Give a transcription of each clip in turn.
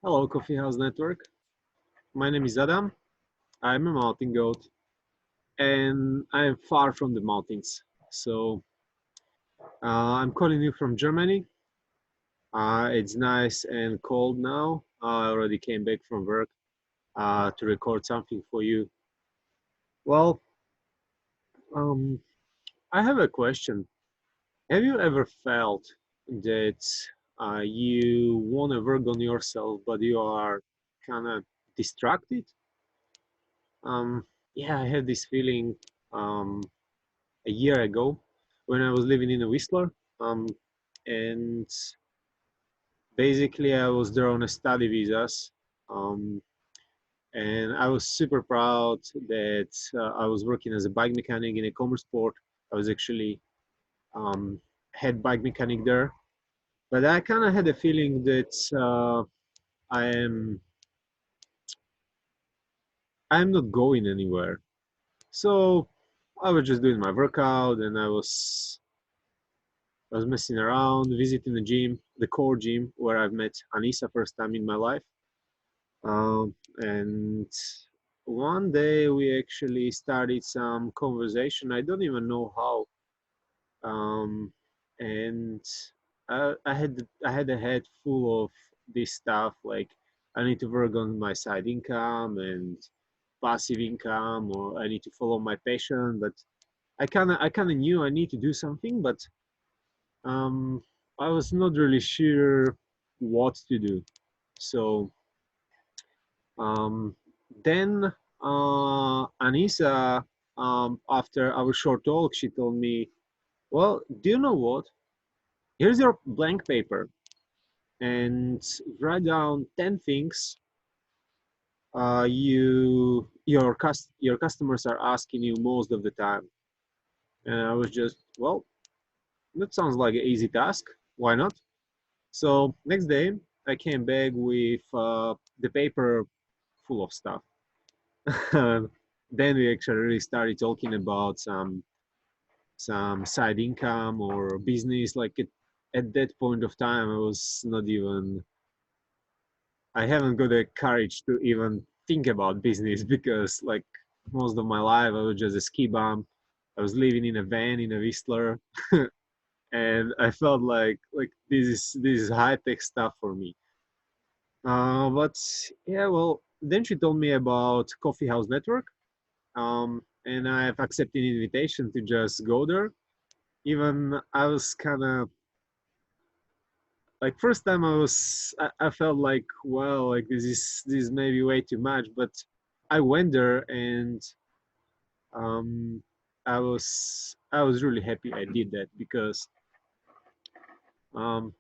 Hello, Coffee House Network. My name is Adam. I'm a mountain goat, and I'm far from the mountains. I'm calling you from Germany. It's nice and cold now. I already came back from work to record something for you. Well, um, I have a question. Have you ever felt that you want to work on yourself, but you are kind of distracted? Yeah, I had this feeling um, a year ago when I was living in a Whistler. And basically, I was there on a study visas. Um, and I was super proud that I was working as a bike mechanic in a commerce sport. I was actually um, head bike mechanic there. But I kind of had a feeling that I am I'm not going anywhere. So I was just doing my workout, and I was messing around, visiting the gym, the core gym where I've met Anissa first time in my life. And one day we actually started some conversation. I don't even know how. Um, and I had a head full of this stuff like I need to work on my side income and passive income, or I need to follow my passion. But I kind of knew I need to do something, but um, I was not really sure what to do. So um, then Anissa, after our short talk, she told me, "Well, do you know what? Here's your blank paper, and write down 10 things your customers are asking you most of the time." And I was just, well, that sounds like an easy task. Why not? So next day, I came back with the paper full of stuff. Then we actually really started talking about some side income or business. Like at that point of time, I was not even. I haven't got the courage to even think about business because like most of my life I was just a ski bum. I was living in a van in a Whistler, and I felt like this is high tech stuff for me. But yeah, well, then she told me about Coffee House Network, and I've accepted an invitation to just go there. Even I was kind of like first time I felt like well, like this is maybe way too much, but I went there, and um, I was really happy I did that because um,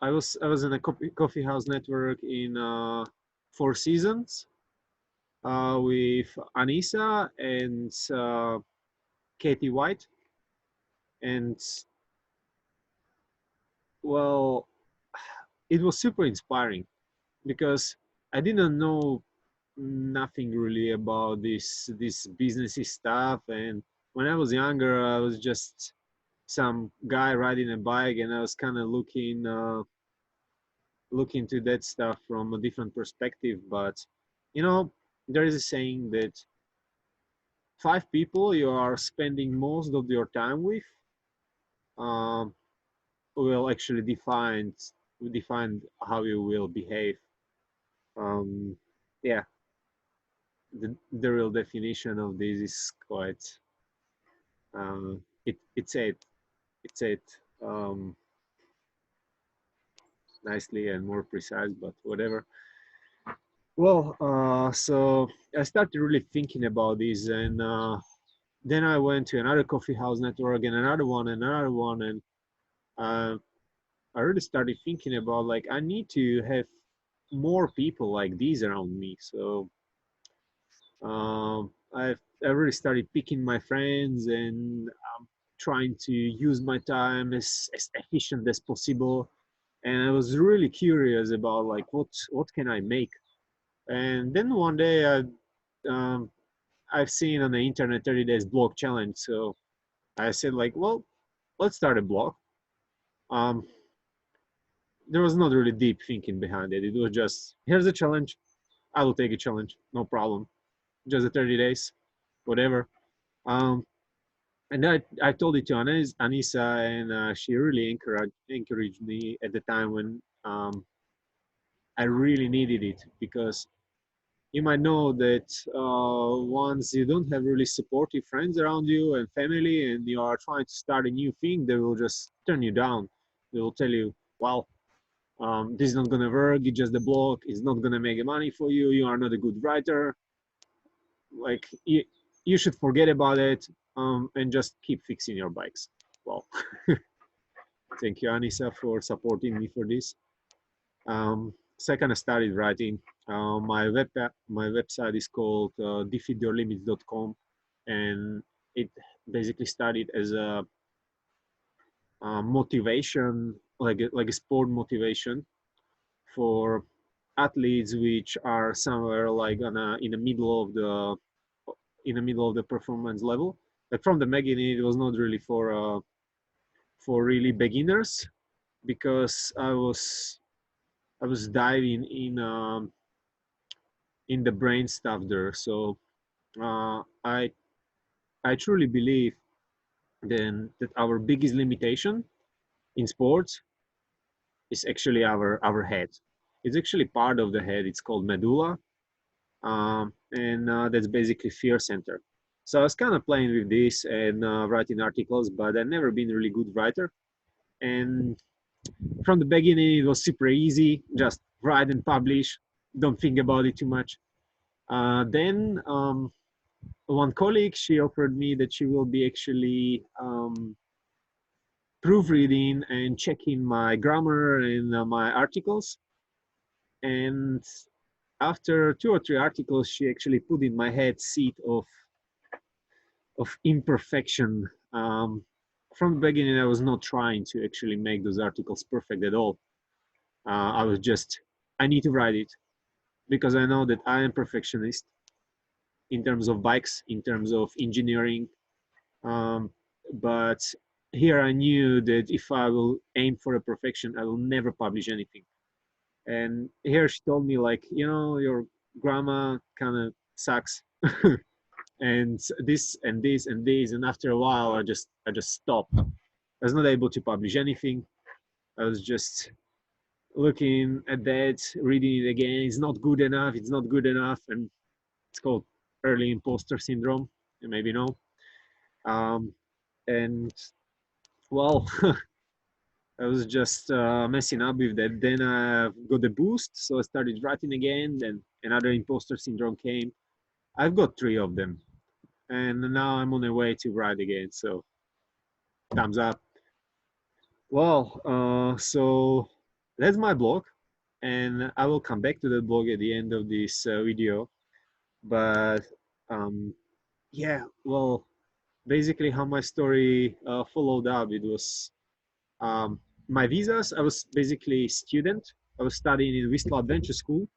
I was in a coffee house network in Four Seasons with Anissa and Katie White, and well, it was super inspiring because I didn't know nothing really about this businessy stuff. And when I was younger, I was just some guy riding a bike, and I was kind of looking to that stuff from a different perspective. But you know, there is a saying that five people you are spending most of your time with um, will actually define how you will behave. Um, yeah, the real definition of this is quite it's it um, nicely and more precise, but whatever. Well, so I started really thinking about this, and then I went to another coffee house network and another one, and uh, I really started thinking about like I need to have more people like these around me. So I really started picking my friends and trying to use my time as efficient as possible. And I was really curious about like what can I make. And then one day um, I've seen on the internet 30 days blog challenge. So I said like, well, let's start a blog. Um, there was not really deep thinking behind it. It was just, here's a challenge. I will take a challenge, no problem. Just a 30 days, whatever. Um, and I told it to Anissa, and she really encouraged me at the time when I really needed it, because you might know that once you don't have really supportive friends around you and family, and you are trying to start a new thing, they will just turn you down. They will tell you, well, this is not gonna work. It's just a blog. It's not gonna make money for you. You are not a good writer. Like you should forget about it, and just keep fixing your bikes. Well, thank you, Anissa, for supporting me for this. Second, I started writing. My website is called defeatyourlimits.com, and it basically started as a motivation, like a sport motivation for athletes which are somewhere like in the middle of the performance level. Like from the beginning, it was not really for really beginners, because I was diving in the brain stuff there. So I truly believe then that our biggest limitation in sports is actually our head. It's actually part of the head. It's called medulla, and that's basically fear center. So I was kind of playing with this and writing articles, but I've never been a really good writer. And from the beginning, it was super easy, just write and publish, don't think about it too much. Then one colleague, she offered me that she will be actually proofreading and checking my grammar and my articles. And after 2 or 3 articles, she actually put in my head seed of imperfection. From the beginning, I was not trying to actually make those articles perfect at all. I was just, I need to write it, because I know that I am perfectionist in terms of bikes, in terms of engineering. Um, but here I knew that if I will aim for a perfection, I will never publish anything. And here she told me, like, your grammar kind of sucks. And this and this and this, and after a while I just stopped. I was not able to publish anything. I was just looking at that, reading it again. It's not good enough. It's not good enough. And it's called early imposter syndrome. You maybe know. And well, I was just messing up with that. Then I got the boost, so I started writing again. Then another imposter syndrome came. I've got 3 of them, and now I'm on the way to write again. So thumbs up. Well, so that's my blog, and I will come back to the blog at the end of this video. But um, yeah, well, basically how my story followed up, it was my visas. I was basically student. I was studying in Whistler Adventure School.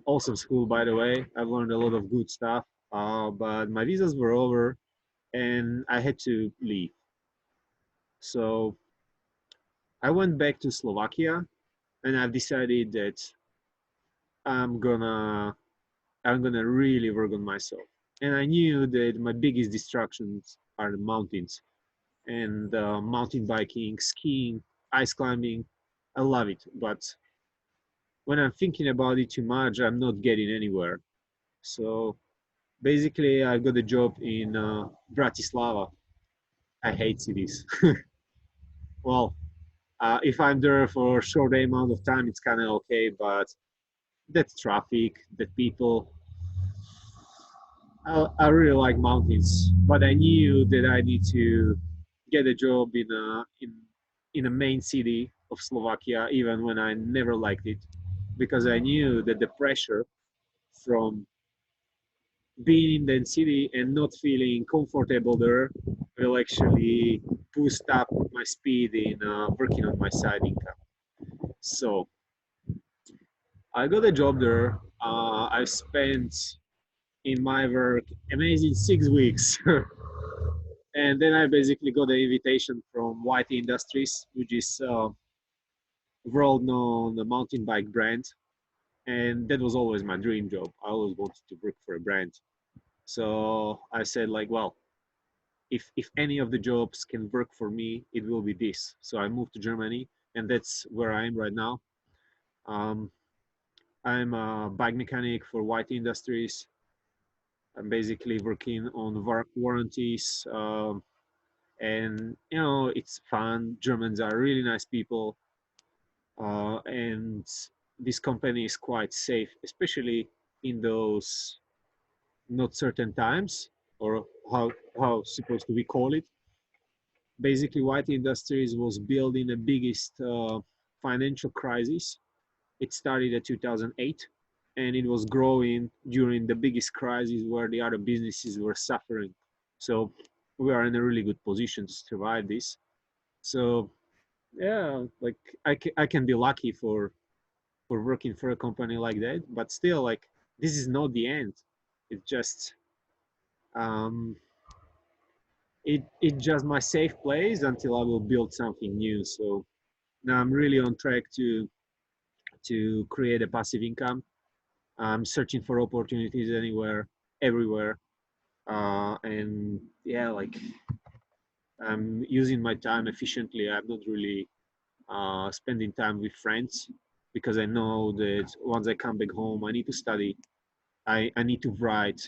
Awesome school, by the way. I've learned a lot of good stuff. But my visas were over, and I had to leave. So I went back to Slovakia, and I've decided that I'm gonna I'm gonna really work on myself. And I knew that my biggest distractions are the mountains, and mountain biking, skiing, ice climbing. I love it, but when I'm thinking about it too much, I'm not getting anywhere. So basically, I got a job in Bratislava. I hate cities. Well, if I'm there for a short amount of time, it's kind of okay, but that traffic, that people, I really like mountains, but I knew that I need to get a job in a main city of Slovakia, even when I never liked it, because I knew that the pressure from being in the city and not feeling comfortable there will actually boost up my speed in working on my side income. So I got a job there. I spent in my work amazing 6 weeks. And then I basically got an invitation from White Industries, which is world-known mountain bike brand, and that was always my dream job. I always wanted to work for a brand. So I said like, well, if any of the jobs can work for me, it will be this. So I moved to Germany, and that's where I am right now. Um, I'm a bike mechanic for White Industries. I'm basically working on warranties, and it's fun. Germans are really nice people, and this company is quite safe, especially in those not certain times, or how supposed to we call it. Basically, White Industries was built in the biggest financial crisis. It started in 2008, and it was growing during the biggest crisis where the other businesses were suffering. So we are in a really good position to survive this. So yeah, like I can be lucky for working for a company like that, but still, like, this is not the end. It's just um, it's just my safe place until I will build something new. So now I'm really on track to create a passive income. I'm searching for opportunities anywhere, everywhere, and yeah, like I'm using my time efficiently. I'm not really spending time with friends because I know that once I come back home, I need to study. I need to write.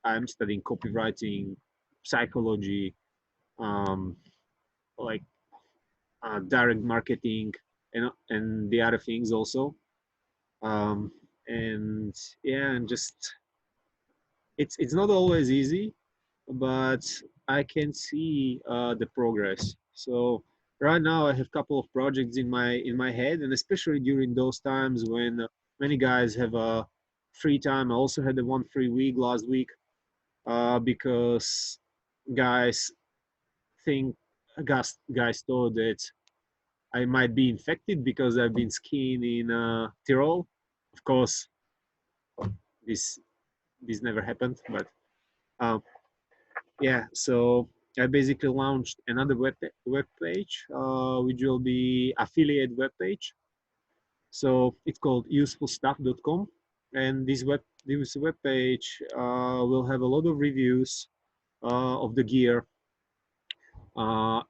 I'm studying copywriting, psychology, um, like direct marketing, and the other things also. Um, and yeah, and just it's not always easy, but I can see the progress. So right now I have a couple of projects in my head, and especially during those times when many guys have a free time. I also had the one free week last week because guys think guys thought that I might be infected because I've been skiing in Tyrol. Of course, this this never happened, but um, yeah. So I basically launched another web page, which will be affiliate web page. So it's called usefulstuff.com, and this web page will have a lot of reviews of the gear.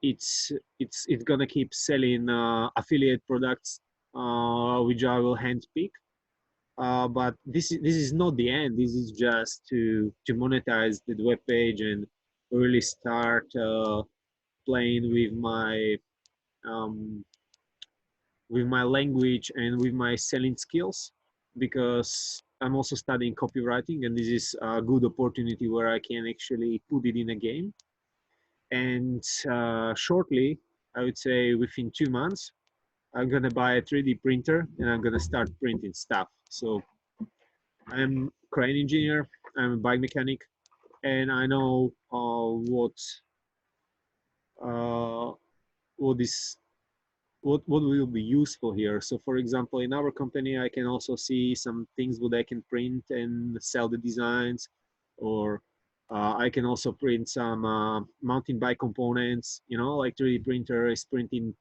It's gonna keep selling affiliate products, which I will handpick. But this is not the end. This is just to monetize the web page and really start playing um, with my language and with my selling skills, because I'm also studying copywriting, and this is a good opportunity where I can actually put it in a game. And shortly, I would say within 2 months, I'm gonna buy a 3D printer and I'm gonna start printing stuff. So I'm a crane engineer, I'm a bike mechanic, and I know uh, what is what will be useful here. So for example, in our company, I can also see some things that I can print and sell the designs, or I can also print some mountain bike components. Like 3D printer is printing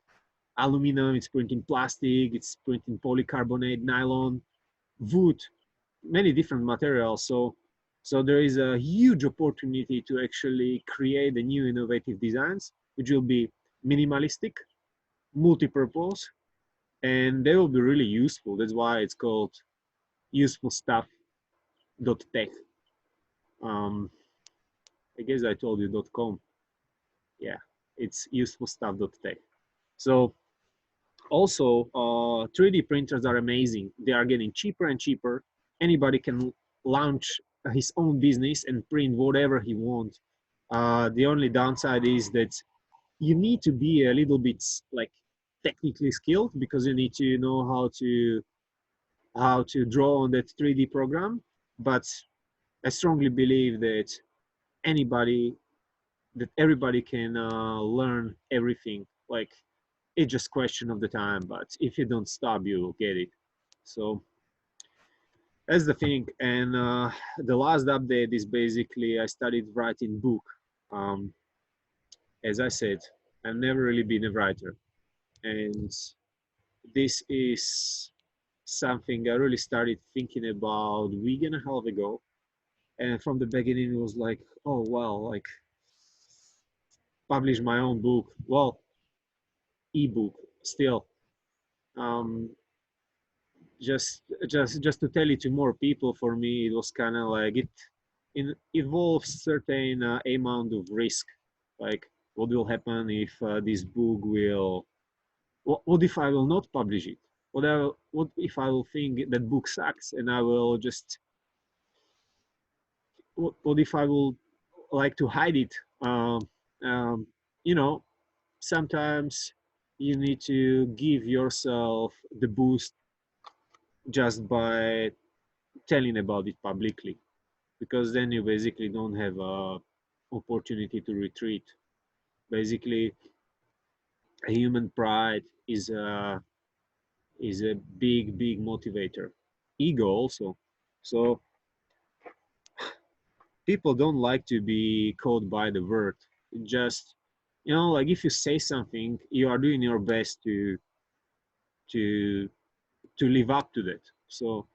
aluminum, it's printing plastic, it's printing polycarbonate, nylon, wood, many different materials. So there is a huge opportunity to actually create the new innovative designs, which will be minimalistic, multi-purpose, and they will be really useful. That's why it's called usefulstuff.tech. Um, I guess I told you .com. Yeah, it's usefulstuff.tech. So also, 3D printers are amazing. They are getting cheaper and cheaper. Anybody can launch his own business and print whatever he wants. The only downside is that you need to be a little bit like technically skilled, because you need to know how to draw on that 3D program. But I strongly believe anybody that everybody can learn everything. Like, it's just question of the time, but if you don't stop, you will get it. So that's the thing. And the last update is basically I started writing book. um, as I said, I've never really been a writer, and this is something I really started thinking about a week and a half ago. And from the beginning, it was like, oh well, like publish my own book. Well, ebook still. Um, just to tell it to more people, for me it was kind of like it involves certain amount of risk, like what will happen if this book will what if I will not publish it, what if I will think that book sucks and I will just what if I will like to hide it. Um, you know, sometimes you need to give yourself the boost just by telling about it publicly, because then you basically don't have a opportunity to retreat. Basically, human pride is a big motivator. Ego also. So people don't like to be caught by the word. Just like if you say something, you are doing your best to to live up to that. So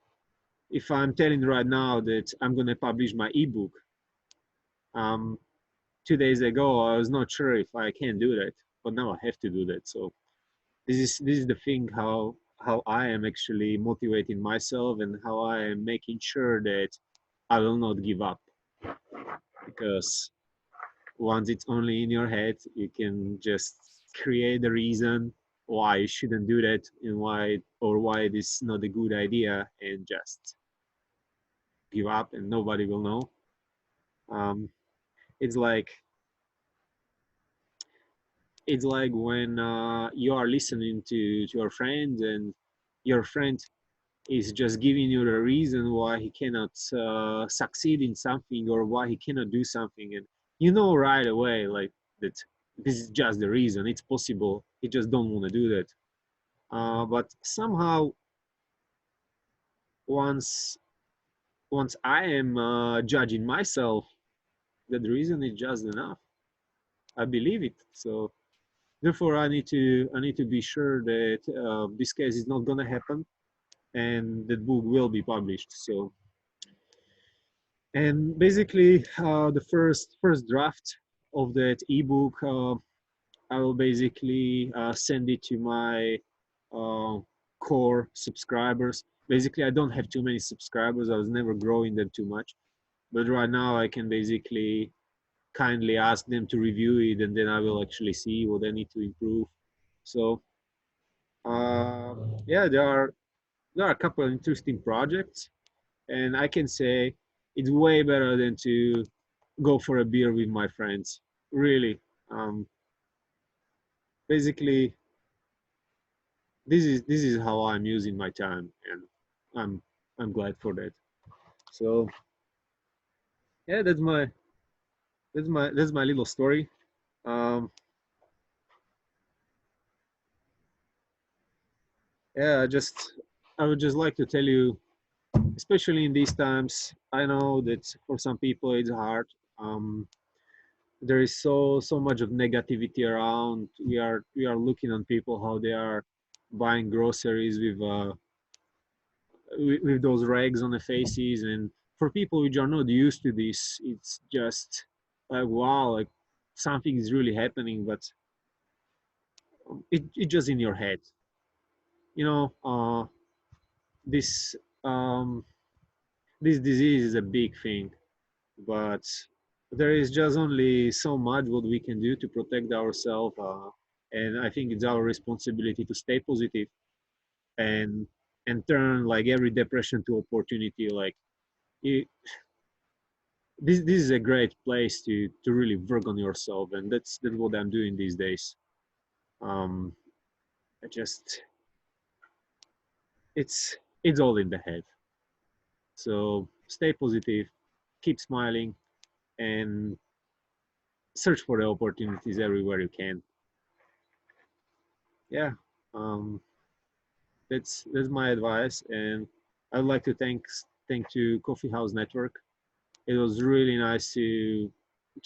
if I'm telling right now that I'm gonna publish my ebook, um, 2 days ago I was not sure if I can do that, but now I have to do that. So this is the thing, how I am actually motivating myself and how I am making sure that I will not give up, because once it's only in your head, you can just create a reason why you shouldn't do that and why it is not a good idea, and just give up and nobody will know. Um, it's like when you are listening to your friend, and your friend is just giving you a reason why he cannot succeed in something, or why he cannot do something, and you know right away like that this is just the reason. It's possible he just don't want to do that. But somehow once once I am judging myself, that the reason is just enough. I believe it. So therefore I need to be sure that this case is not gonna happen, and that book will be published. So, and basically the first draft of that ebook, I will basically send it to my uh, core subscribers. Basically, I don't have too many subscribers. I was never growing them too much, but right now I can basically kindly ask them to review it, and then I will actually see what I need to improve. So yeah, there are a couple of interesting projects, and I can say it's way better than to go for a beer with my friends. Really, um, basically, this is how I'm using my time, and I'm I'm glad for that. So yeah, that's my little story. Um, yeah, I would just like to tell you, especially in these times, I know that for some people it's hard. Um, there is so much of negativity around. We are looking on people how they are buying groceries with those rags on the faces, and for people which are not used to this, it's just like wow, like something is really happening, but it just in your head, you know. This this disease is a big thing, but there is just only so much what we can do to protect ourselves, and I think it's our responsibility to stay positive and turn like every depression to opportunity. Like it, this is a great place to really work on yourself, and that's what I'm doing these days. um I just it's all in the head. So stay positive, keep smiling, and search for the opportunities everywhere you can. Yeah. um that's my advice, and I'd like to thank to Coffee House Network. It was really nice to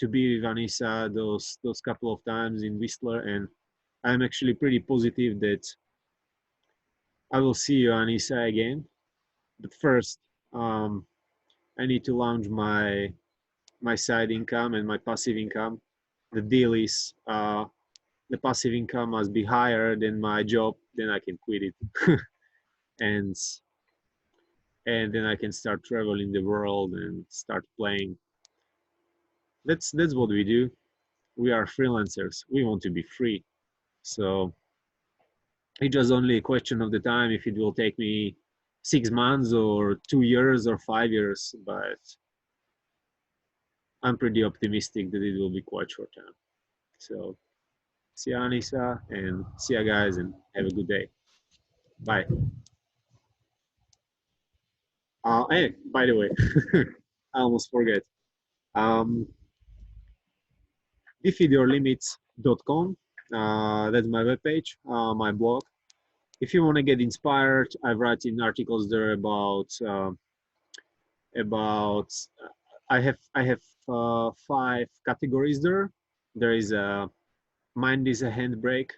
be with Vanessa those couple of times in Whistler, and I'm actually pretty positive that I will see you, Anissa, again. But first, um, I need to launch my side income and my passive income. The deal is the passive income must be higher than my job, then I can quit it, and and then I can start traveling the world and start playing. That's what we do. We are freelancers. We want to be free. So it's just only a question of the time if it will take me 6 months or 2 years or 5 years. But I'm pretty optimistic that it will be quite short time. So see ya, Anissa, and see ya, guys, and have a good day. Bye. Hey, by the way, I almost forget. Um, defeatyourlimits.com. That's my webpage, my blog. If you want to get inspired, I've written articles there about. I have 5 categories there. There is a mind is a handbrake.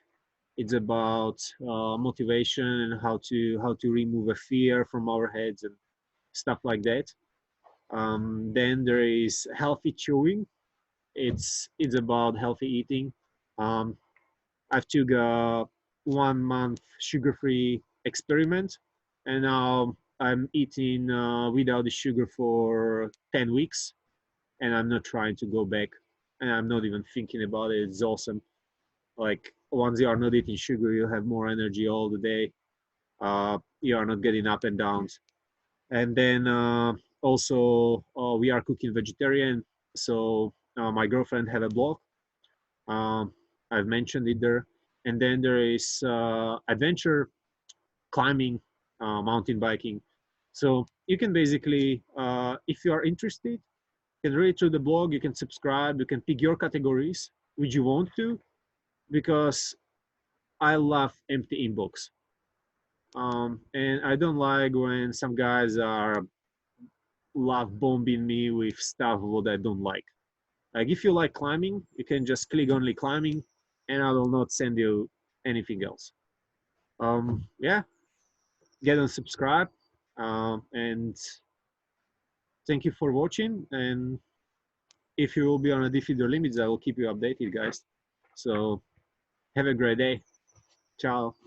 It's about motivation and how to remove a fear from our heads and stuff like that. Then there is healthy chewing. It's about healthy eating. Um, I've took a 1 month sugar-free experiment, and now I'm eating without the sugar for 10 weeks, and I'm not trying to go back, and I'm not even thinking about it. It's awesome. Like once you are not eating sugar, you have more energy all the day. You are not getting up and downs. And then also we are cooking vegetarian. So my girlfriend have a blog. Um, I've mentioned it there. And then there is adventure climbing, mountain biking. So you can basically, if you are interested, you can read through the blog, you can subscribe, you can pick your categories, which you want to, because I love empty inbox. And I don't like when some guys are love bombing me with stuff what I don't like. Like if you like climbing, you can just click only climbing, and I will not send you anything else. Yeah, get on subscribe, and thank you for watching. And if you will be on a defeat your limits, I will keep you updated, guys. So have a great day. Ciao.